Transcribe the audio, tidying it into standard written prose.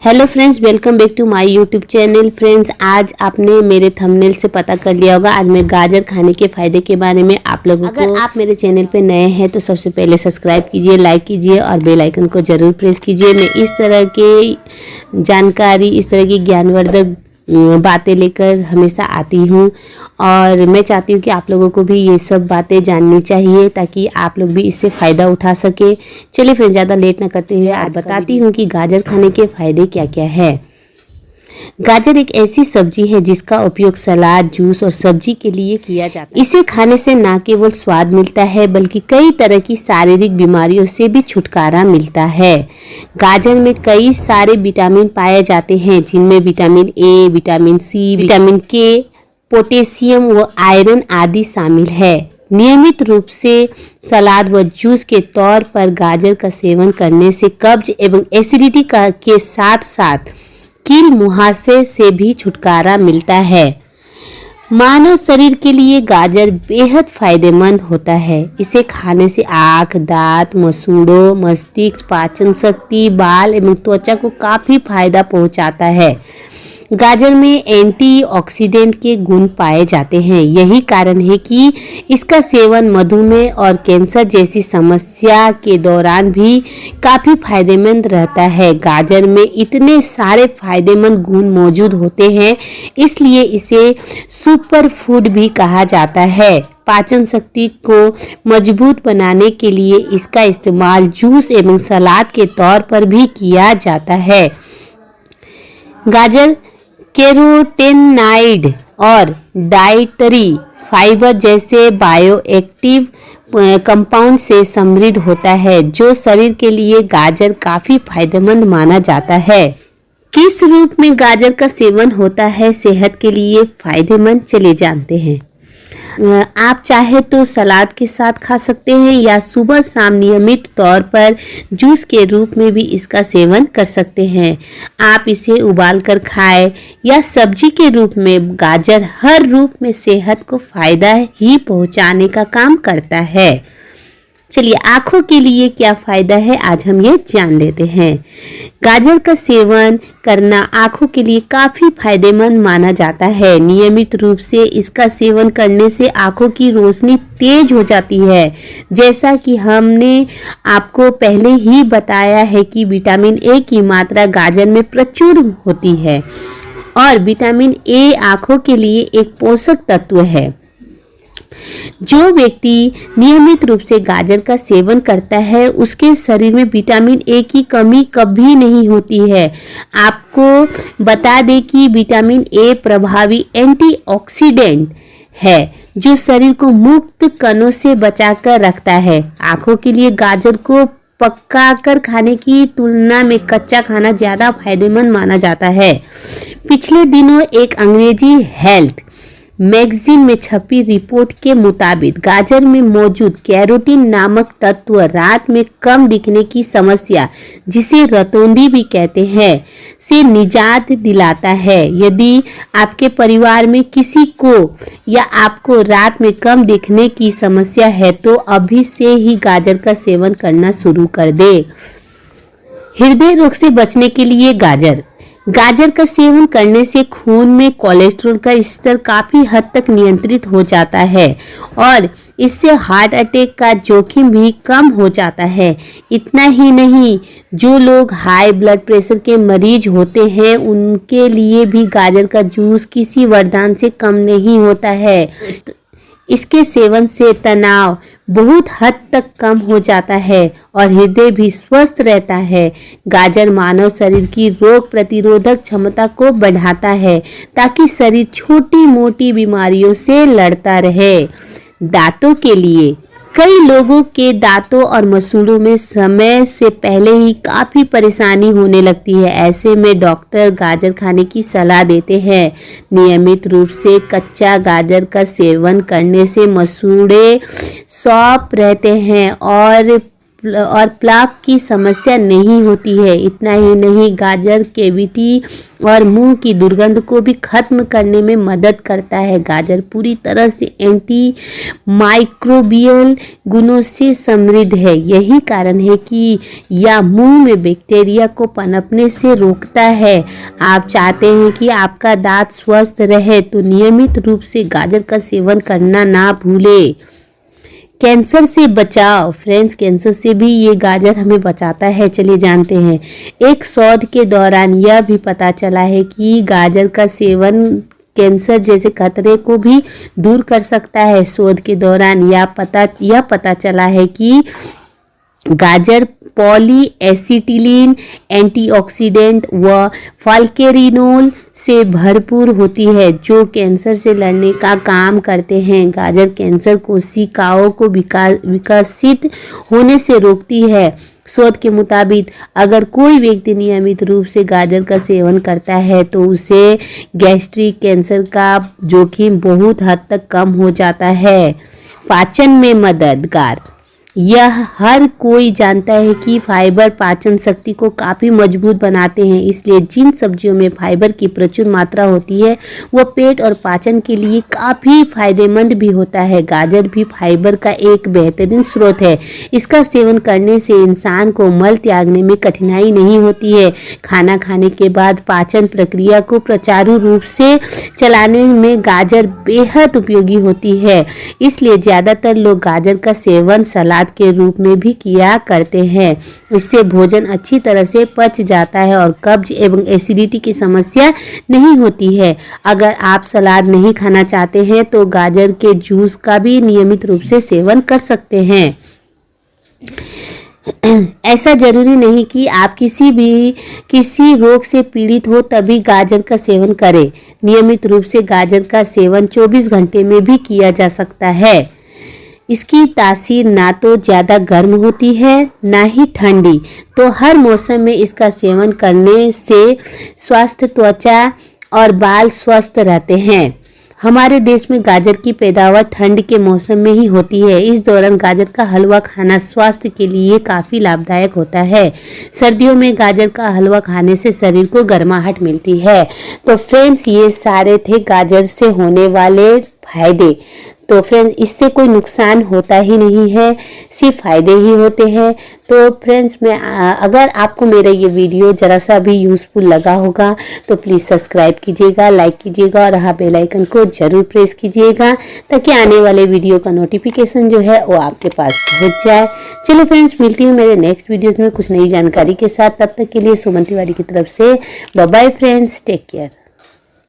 Hello friends, welcome back to my YouTube channel. Friends, आज आपने मेरे थंबनेल से पता कर लिया होगा। आज मैं गाजर खाने के फायदे के बारे में आप लोगों को, अगर आप मेरे चैनल पे नए हैं तो सबसे पहले सब्सक्राइब कीजिए, लाइक कीजिए और बेल आइकन को जरूर प्रेस कीजिए। मैं इस तरह के जानकारी, इस तरह की ज्ञानवर्धक बातें लेकर हमेशा आती हूँ और मैं चाहती हूँ कि आप लोगों को भी ये सब बातें जाननी चाहिए ताकि आप लोग भी इससे फ़ायदा उठा सके। चलिए फिर ज़्यादा लेट ना करते हुए आज बताती हूँ कि गाजर खाने के फ़ायदे क्या क्या है। गाजर एक ऐसी सब्जी है जिसका उपयोग सलाद, जूस और सब्जी के लिए किया जाता है। इसे खाने से न केवल स्वाद मिलता है बल्कि कई तरह की शारीरिक बीमारियों से भी छुटकारा मिलता है। गाजर में कई सारे विटामिन पाए जाते हैं जिनमें vitamin A, vitamin C, vitamin K, potassium व आयरन आदि शामिल है। नियमित रूप से सलाद व जूस के तौर पर गाजर का सेवन करने से कब्ज एवं एसिडिटी के साथ साथ कील मुहासे से भी छुटकारा मिलता है। मानव शरीर के लिए गाजर बेहद फायदेमंद होता है। इसे खाने से आँख, दांत, मसूड़ों, मस्तिष्क, पाचन शक्ति, बाल एवं त्वचा को काफी फायदा पहुंचाता है। गाजर में एंटीऑक्सीडेंट के गुण पाए जाते हैं। यही कारण है कि इसका सेवन मधुमेह और कैंसर जैसी समस्या के दौरान भी काफ़ी फायदेमंद रहता है। गाजर में इतने सारे फायदेमंद गुण मौजूद होते हैं, इसलिए इसे सुपर फूड भी कहा जाता है। पाचन शक्ति को मजबूत बनाने के लिए इसका इस्तेमाल जूस एवं सलाद के तौर पर भी किया जाता है। गाजर कैरोटेनॉइड और डाइटरी फाइबर जैसे बायोएक्टिव कंपाउंड से समृद्ध होता है, जो शरीर के लिए गाजर काफी फायदेमंद माना जाता है। किस रूप में गाजर का सेवन होता है सेहत के लिए फायदेमंद, चले जानते हैं। आप चाहे तो सलाद के साथ खा सकते हैं या सुबह शाम नियमित तौर पर जूस के रूप में भी इसका सेवन कर सकते हैं। आप इसे उबाल कर खाएं या सब्जी के रूप में। गाजर हर रूप में सेहत को फायदा ही पहुंचाने का काम करता है। चलिए, आँखों के लिए क्या फ़ायदा है आज हम ये जान लेते हैं। गाजर का सेवन करना आँखों के लिए काफ़ी फायदेमंद माना जाता है। नियमित रूप से इसका सेवन करने से आँखों की रोशनी तेज हो जाती है। जैसा कि हमने आपको पहले ही बताया है कि विटामिन ए की मात्रा गाजर में प्रचुर होती है और विटामिन ए आँखों के लिए एक पोषक तत्व है। जो व्यक्ति नियमित रूप से गाजर का सेवन करता है उसके शरीर में विटामिन ए की कमी कभी नहीं होती है। आपको बता दें कि विटामिन ए प्रभावी एंटीऑक्सीडेंट है जो शरीर को मुक्त कणों से बचाकर रखता है। आँखों के लिए गाजर को पकाकर खाने की तुलना में कच्चा खाना ज़्यादा फायदेमंद माना जाता है। पिछले दिनों एक अंग्रेजी हेल्थ मैगजीन में छपी रिपोर्ट के मुताबिक गाजर में मौजूद कैरोटीन नामक तत्व रात में कम दिखने की समस्या, जिसे रतौंधी भी कहते हैं, से निजात दिलाता है। यदि आपके परिवार में किसी को या आपको रात में कम दिखने की समस्या है तो अभी से ही गाजर का सेवन करना शुरू कर दे। हृदय रोग से बचने के लिए गाजर का सेवन करने से खून में कोलेस्ट्रॉल का स्तर काफी हद तक नियंत्रित हो जाता है और इससे हार्ट अटैक का जोखिम भी कम हो जाता है। इतना ही नहीं, जो लोग हाई ब्लड प्रेशर के मरीज होते हैं उनके लिए भी गाजर का जूस किसी वरदान से कम नहीं होता है। इसके सेवन से तनाव बहुत हद तक कम हो जाता है और हृदय भी स्वस्थ रहता है। गाजर मानव शरीर की रोग प्रतिरोधक क्षमता को बढ़ाता है ताकि शरीर छोटी मोटी बीमारियों से लड़ता रहे। दांतों के लिए कई लोगों के दांतों और मसूड़ों में समय से पहले ही काफ़ी परेशानी होने लगती है। ऐसे में डॉक्टर गाजर खाने की सलाह देते हैं। नियमित रूप से कच्चा गाजर का सेवन करने से मसूड़े सॉफ्ट रहते हैं और और प्लाक की समस्या नहीं होती है। इतना ही नहीं, गाजर कैविटी और मुंह की दुर्गंध को भी खत्म करने में मदद करता है। गाजर पूरी तरह से एंटी माइक्रोबियल गुणों से समृद्ध है। यही कारण है कि यह मुंह में बैक्टीरिया को पनपने से रोकता है। आप चाहते हैं कि आपका दांत स्वस्थ रहे तो नियमित रूप से गाजर का सेवन करना ना भूलें। कैंसर से बचाव। फ्रेंड्स, कैंसर से भी ये गाजर हमें बचाता है। चलिए जानते हैं। एक शोध के दौरान यह भी पता चला है कि गाजर का सेवन कैंसर जैसे खतरे को भी दूर कर सकता है। शोध के दौरान यह पता चला है कि गाजर पॉलीएसिटिलीन, एंटीऑक्सीडेंट व फाल्केरिनोल से भरपूर होती है जो कैंसर से लड़ने का काम करते हैं। गाजर कैंसर कोशिकाओं को विकसित होने से रोकती है। शोध के मुताबिक अगर कोई व्यक्ति नियमित रूप से गाजर का सेवन करता है तो उसे गैस्ट्रिक कैंसर का जोखिम बहुत हद तक कम हो जाता है। पाचन में मददगार। यह हर कोई जानता है कि फाइबर पाचन शक्ति को काफ़ी मजबूत बनाते हैं। इसलिए जिन सब्जियों में फाइबर की प्रचुर मात्रा होती है वह पेट और पाचन के लिए काफ़ी फायदेमंद भी होता है। गाजर भी फाइबर का एक बेहतरीन स्रोत है। इसका सेवन करने से इंसान को मल त्यागने में कठिनाई नहीं होती है। खाना खाने के बाद पाचन प्रक्रिया को सुचारू रूप से चलाने में गाजर बेहद उपयोगी होती है। इसलिए ज़्यादातर लोग गाजर का सेवन सलाद के रूप में भी किया करते हैं। इससे भोजन अच्छी तरह से पच जाता है और कब्ज एवं एसिडिटी की समस्या नहीं होती है। अगर आप सलाद नहीं खाना चाहते हैं तो गाजर के जूस का भी नियमित रूप से सेवन कर सकते हैं। ऐसा जरूरी नहीं कि आप किसी रोग से पीड़ित हो तभी गाजर का सेवन करें। नियमित रूप से गाजर का सेवन 24 घंटे में भी किया जा सकता है। इसकी तासीर ना तो ज़्यादा गर्म होती है ना ही ठंडी, तो हर मौसम में इसका सेवन करने से स्वास्थ्य त्वचा और बाल स्वस्थ रहते हैं। हमारे देश में गाजर की पैदावार ठंड के मौसम में ही होती है। इस दौरान गाजर का हलवा खाना स्वास्थ्य के लिए काफ़ी लाभदायक होता है। सर्दियों में गाजर का हलवा खाने से शरीर को गर्माहट मिलती है। तो फ्रेंड्स, ये सारे थे गाजर से होने वाले फायदे। तो फ्रेंड्स, इससे कोई नुकसान होता ही नहीं है, सिर्फ फायदे ही होते हैं। तो फ्रेंड्स, अगर आपको मेरा ये वीडियो ज़रा सा भी यूज़फुल लगा होगा तो प्लीज़ सब्सक्राइब कीजिएगा, लाइक कीजिएगा और हाँ, बेल आइकन को ज़रूर प्रेस कीजिएगा ताकि आने वाले वीडियो का नोटिफिकेशन जो है वो आपके पास पहुँच जाए। चलो फ्रेंड्स, मिलती हूँ मेरे नेक्स्ट वीडियोज़ में कुछ नई जानकारी के साथ। तब तक के लिए सुमन तिवारी की तरफ से bye bye friends, take care.